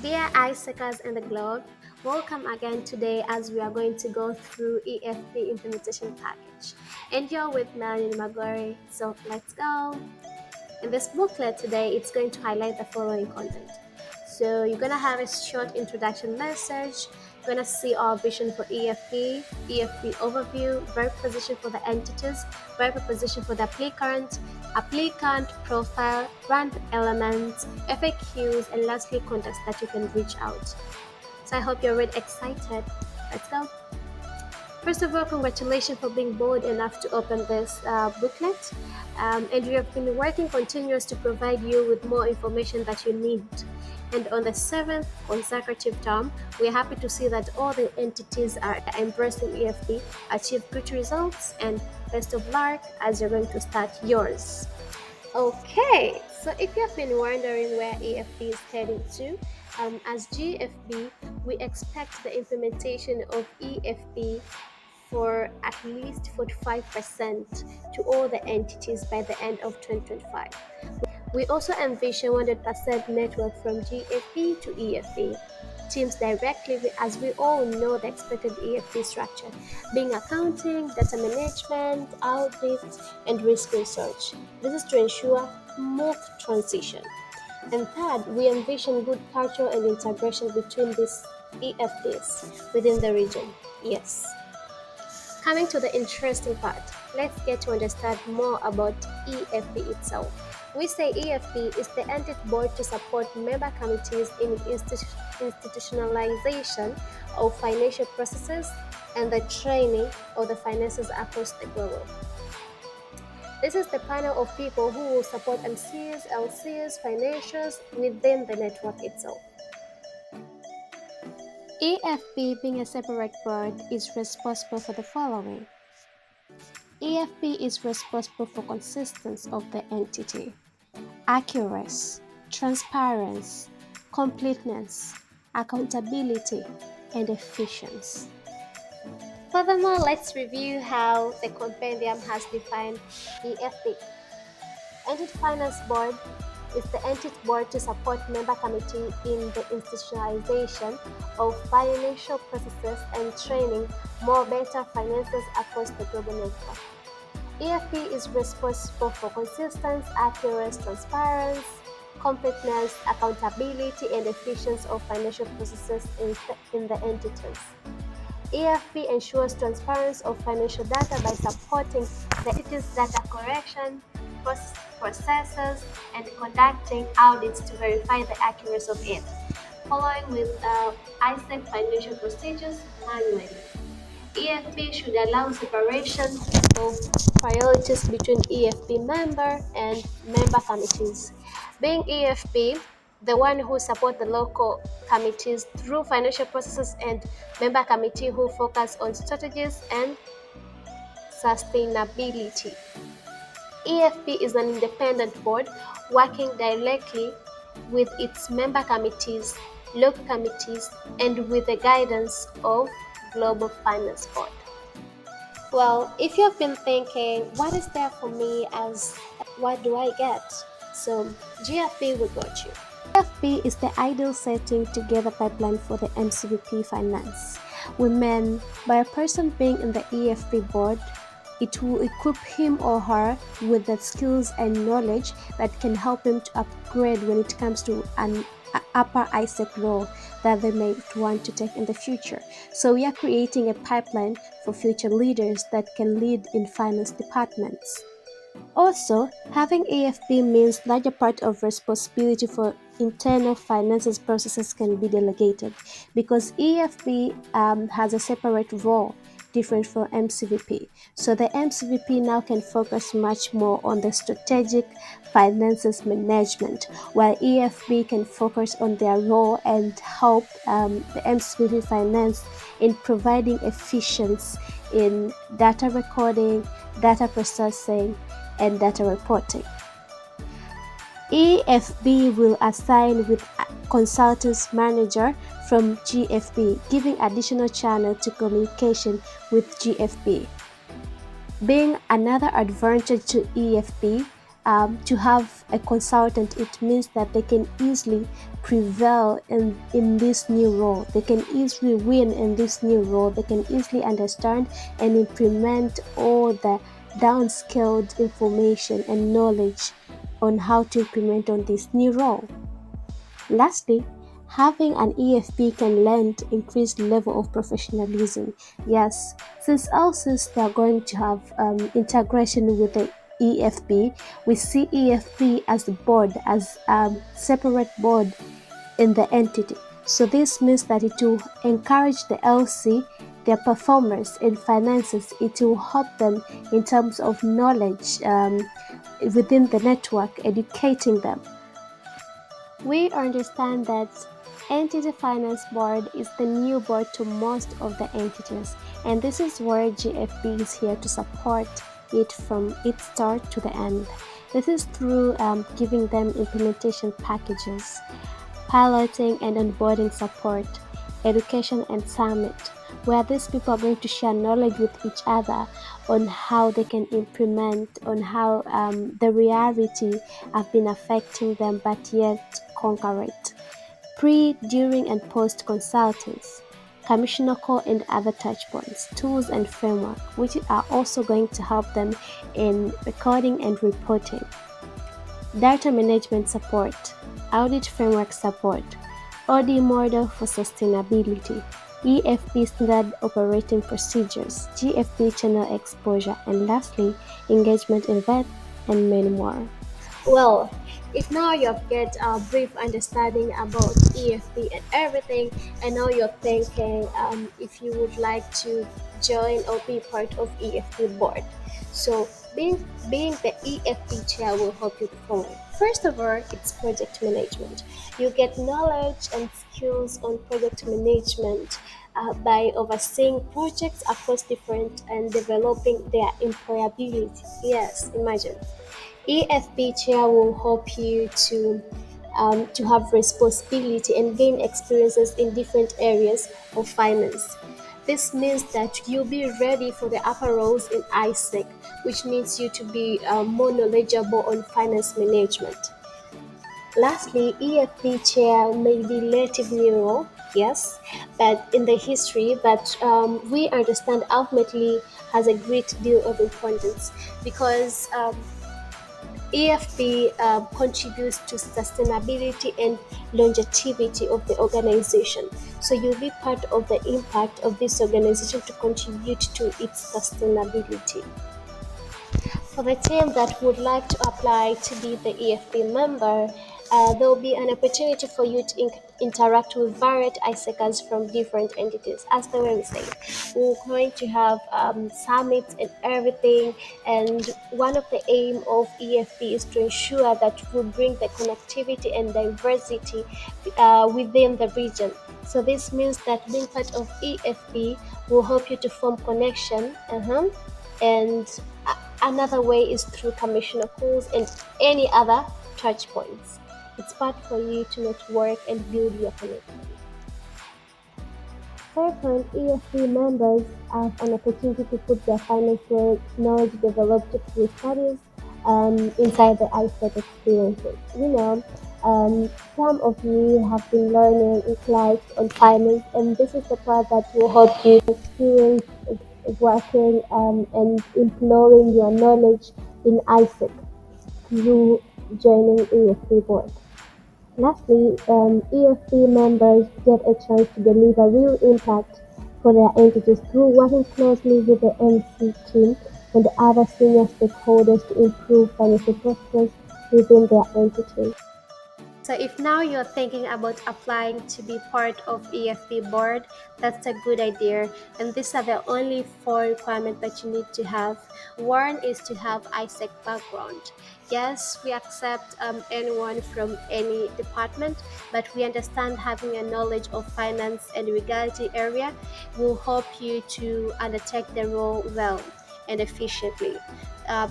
Dear AIESECers in the globe, welcome again today as we are going to go through EFB implementation package. And you're with Melanie Magori, so let's go. In this booklet today, it's going to highlight the following content. So you're going to have a short introduction message. You're going to see our vision for EFB overview, verb position for the entities, verb position for the applicant profile, brand elements, FAQs, and lastly, contacts that you can reach out. So I hope you're really excited. Let's go. First of all, congratulations for being bold enough to open this booklet. And we have been working continuously to provide you with more information that you need. And on the 7th consecutive term, we're happy to see that all the entities are embracing EFB, achieve good results, and best of luck as you're going to start yours. Okay, so if you have been wondering where EFB is heading to, as GFB, we expect the implementation of EFB for at least 45% to all the entities by the end of 2025. We also envision 100% network from GFB to EFB. Teams directly, as we all know the expected EFB structure, being accounting, data management, audit, and risk research. This is to ensure smooth transition. And third, we envision good culture and integration between these EFBs within the region. Yes. Coming to the interesting part, let's get to understand more about EFB itself. We say EFB is the entity board to support member committees in institutionalization of financial processes and the training of the finances across the globe. This is the panel of people who will support MCs, LCs, financials within the network itself. EFB, being a separate board, is responsible for the following. EFB is responsible for consistency of the entity, accuracy, transparency, completeness, accountability, and efficiency. Furthermore, let's review how the compendium has defined EFB. Entity Finance Board is the entity board to support member committee in the institutionalization of financial processes and training more better finances across the global network. EFB is responsible for consistency, accuracy, transparency, completeness, accountability, and efficiency of financial processes in the entities. EFB ensures transparency of financial data by supporting the entities' data correction processes and conducting audits to verify the accuracy of it, following with AIESEC financial procedures manually. EFB should allow separation of priorities between EFB member and member committees. Being EFB, the one who support the local committees through financial processes and member committee who focus on strategies and sustainability. EFB is an independent board working directly with its member committees, local committees, and with the guidance of Global Finance Board. Well, if you have been thinking, what is there for me as what do I get? So GFB will got you. GFB is the ideal setting to gather pipeline for the MCVP finance. We mean by a person being in the EFB board, it will equip him or her with the skills and knowledge that can help him to upgrade when it comes to an upper AIESEC role that they may want to take in the future. So we are creating a pipeline for future leaders that can lead in finance departments. Also, having EFB means larger part of responsibility for internal finances processes can be delegated because EFB has a separate role different from MCVP. So the MCVP now can focus much more on the strategic finances management, while EFB can focus on their role and help the MCVP finance in providing efficiency in data recording, data processing, and data reporting. EFB will assign with consultants manager from GFB, giving additional channel to communication with GFB. Being another advantage to EFB, to have a consultant, it means that they can easily prevail in this new role. They can easily win in this new role. They can easily understand and implement all the downscaled information and knowledge on how to implement on this new role. Lastly, having an EFP can lend increased level of professionalism. Yes, since also they are going to have integration with the EFP, we see EFP as a board, as a separate board in the entity. So this means that it will encourage the LC, their performance in finances. It will help them in terms of knowledge within the network, educating them. We understand that Entity Finance Board is the new board to most of the entities, and this is where GFB is here to support it from its start to the end. This is through giving them implementation packages, piloting and onboarding support, education and summit, where these people are going to share knowledge with each other on how they can implement, on how the reality have been affecting them, but yet conquer it. Pre, during, and post consultants, commissioner call and other touchpoints, tools and framework, which are also going to help them in recording and reporting. Data management support, audit framework support, audit model for sustainability, EFB standard operating procedures, GFB channel exposure, and lastly, engagement event and many more. Well, if now you've get a brief understanding about EFB and everything, and now you're thinking if you would like to join or be part of EFB board. So being the EFB chair will help you perform. First of all, it's project management. You get knowledge and skills on project management by overseeing projects across different and developing their employability. Yes, imagine. EFB chair will help you to have responsibility and gain experiences in different areas of finance. This means that you'll be ready for the upper roles in AIESEC, which needs you to be more knowledgeable on finance management. Lastly, EFB chair may be relatively new, yes, but in the history, but we understand ultimately has a great deal of importance because EFB contributes to sustainability and longevity of the organization. So you'll be part of the impact of this organization to contribute to its sustainability. For the team that would like to apply to be the EFB member, there will be an opportunity for you to interact with varied AIESECers from different entities. As the way we say, we're going to have summits and everything. And one of the aim of EFB is to ensure that we bring the connectivity and diversity within the region. So this means that being part of EFB will help you to form connection. And another way is through commissioner calls and any other touch points. It's part for you to network and build your connection. Second, EFP members have an opportunity to put their finance knowledge developed through studies inside the AIESEC experiences. Some of you have been learning in class on finance, and this is the part that will help you experience working and employing your knowledge in AIESEC through joining EFP board. Lastly, EFP members get a chance to deliver real impact for their entities through working closely with the MC team and other senior stakeholders to improve financial processes within their entities. So if now you're thinking about applying to be part of EFP board, that's a good idea. And these are the only 4 requirements that you need to have. One is to have AIESEC background. Yes, we accept anyone from any department, but we understand having a knowledge of finance and legality area will help you to undertake the role well and efficiently.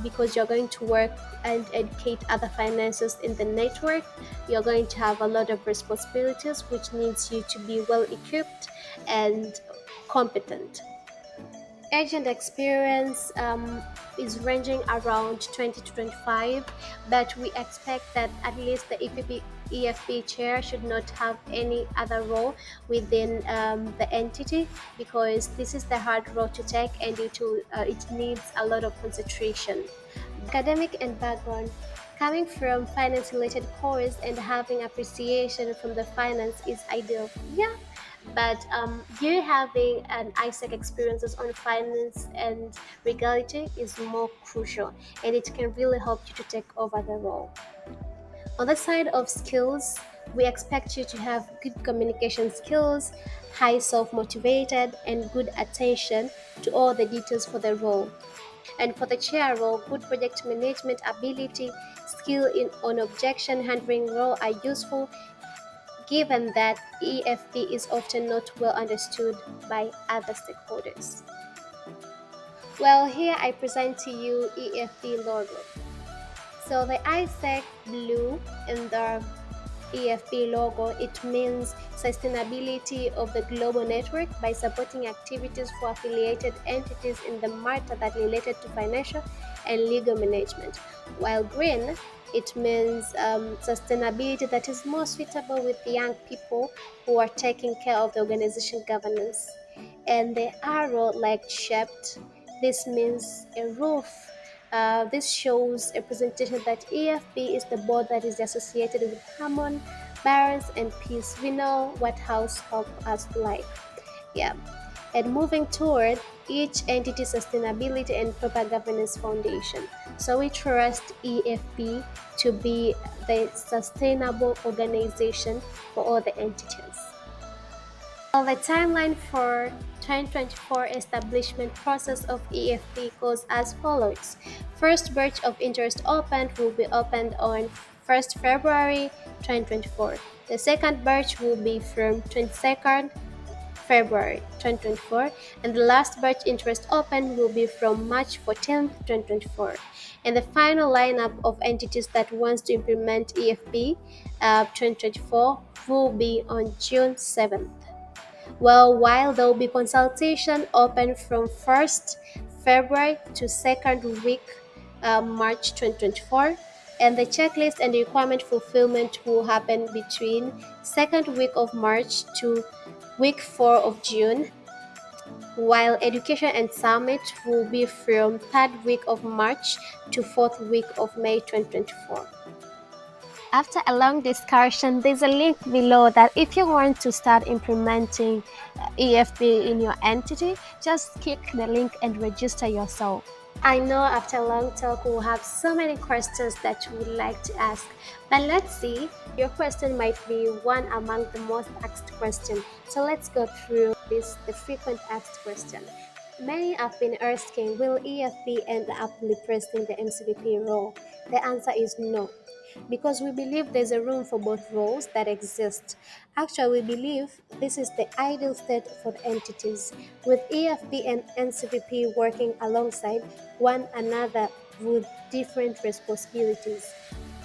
Because you're going to work and educate other finances in the network, you're going to have a lot of responsibilities, which needs you to be well equipped and competent. Age and experience is ranging around 20 to 25, but we expect that at least the EFB chair should not have any other role within the entity, because this is the hard role to take and it needs a lot of concentration. Academic and background. Coming from finance related course and having appreciation from the finance is ideal. Yeah, but you having an AIESEC experiences on finance and legality is more crucial, and it can really help you to take over the role. On the side of skills, we expect you to have good communication skills, high self-motivated, and good attention to all the details for the role. And for the chair role, good project management ability, skill in on objection handling role are useful, given that EFP is often not well understood by other stakeholders. Well, here I present to you EFP logo. So the AIESEC blue in the EFP logo, it means sustainability of the global network by supporting activities for affiliated entities in the matter that related to financial and legal management. While green, it means sustainability that is more suitable with the young people who are taking care of the organization governance. And the arrow like shaped, this means a roof. This shows a presentation that EFB is the board that is associated with harmony, balance, and peace. We know what house help us like. Yeah. And moving toward each entity sustainability and proper governance foundation. So we trust EFB to be the sustainable organization for all the entities. Well, the timeline for 2024 establishment process of EFP goes as follows. First batch of interest opened will be opened on 1st February 2024. The second batch will be from 22nd February 2024, and the last batch interest open will be from March 14th, 2024. And the final lineup of entities that wants to implement EFP 2024 will be on June 7th. Well, while there will be consultation open from 1st February to 2nd week March 2024, and the checklist and the requirement fulfillment will happen between 2nd week of March to week 4 of June, while education and summit will be from 3rd week of March to 4th week of May 2024. After a long discussion, there's a link below that if you want to start implementing EFP in your entity, just click the link and register yourself. I know after a long talk we'll have so many questions that you would like to ask, but let's see, your question might be one among the most asked questions. So let's go through the frequent asked question. Many have been asking, will EFP end up replacing the MCVP role? The answer is no, because we believe there's a room for both roles that exist. Actually, we believe this is the ideal state for the entities, with EFP and NCVP working alongside one another with different responsibilities.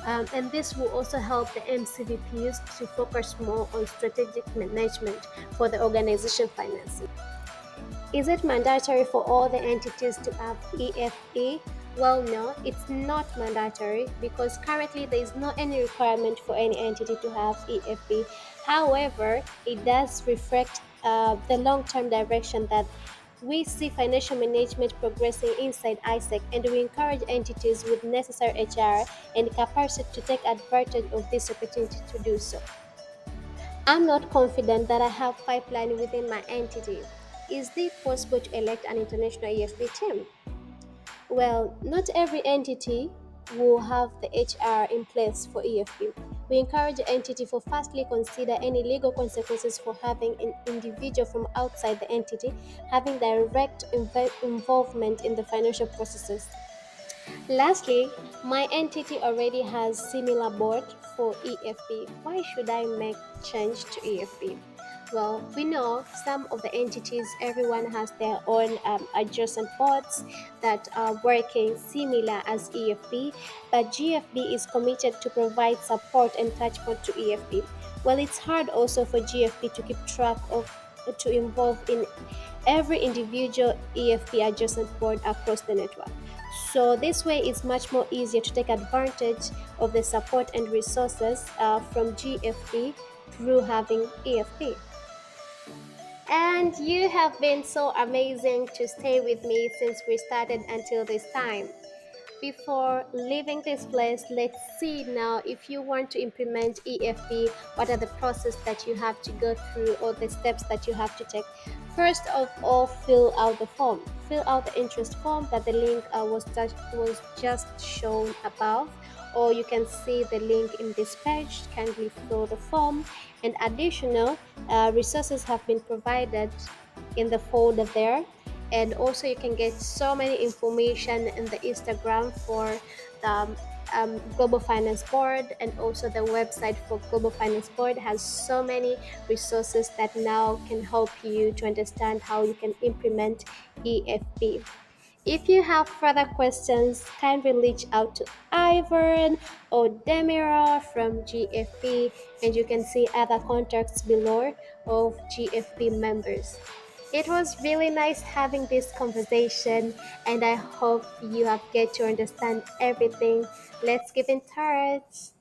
And this will also help the MCVPs to focus more on strategic management for the organization finances. Is it mandatory for all the entities to have EFP? Well, no, it's not mandatory, because currently there is no any requirement for any entity to have EFP. However, it does reflect the long-term direction that we see financial management progressing inside AIESEC, and we encourage entities with necessary HR and capacity to take advantage of this opportunity to do so. I'm not confident that I have pipeline within my entity. Is it possible to elect an international EFP team? Well, not every entity will have the HR in place for EFP. We encourage the entity to firstly consider any legal consequences for having an individual from outside the entity having direct involvement in the financial processes. Lastly, my entity already has similar board for EFP. Why should I make change to EFP? Well, we know some of the entities, everyone has their own adjacent boards that are working similar as EFP, but GFB is committed to provide support and touchpoint to EFP. Well, it's hard also for GFP to keep track of to involve in every individual EFP adjustment board across the network. So this way it's much more easier to take advantage of the support and resources from GFP through having EFP. And you have been so amazing to stay with me since we started until this time. Before leaving this place, let's see now if you want to implement EFP, what are the process that you have to go through or the steps that you have to take. First of all, fill out the form. Fill out the interest form that the link was just shown above, or you can see the link in this page. Kindly fill the form, and additional resources have been provided in the folder there, and also you can get so many information in the Instagram for the Global Finance Board, and also the website for Global Finance Board has so many resources that now can help you to understand how you can implement EFP. If you have further questions, kindly reach out to Ivan or Demira from GFP, and you can see other contacts below of GFP members. It was really nice having this conversation, and I hope you have get to understand everything. Let's keep in touch.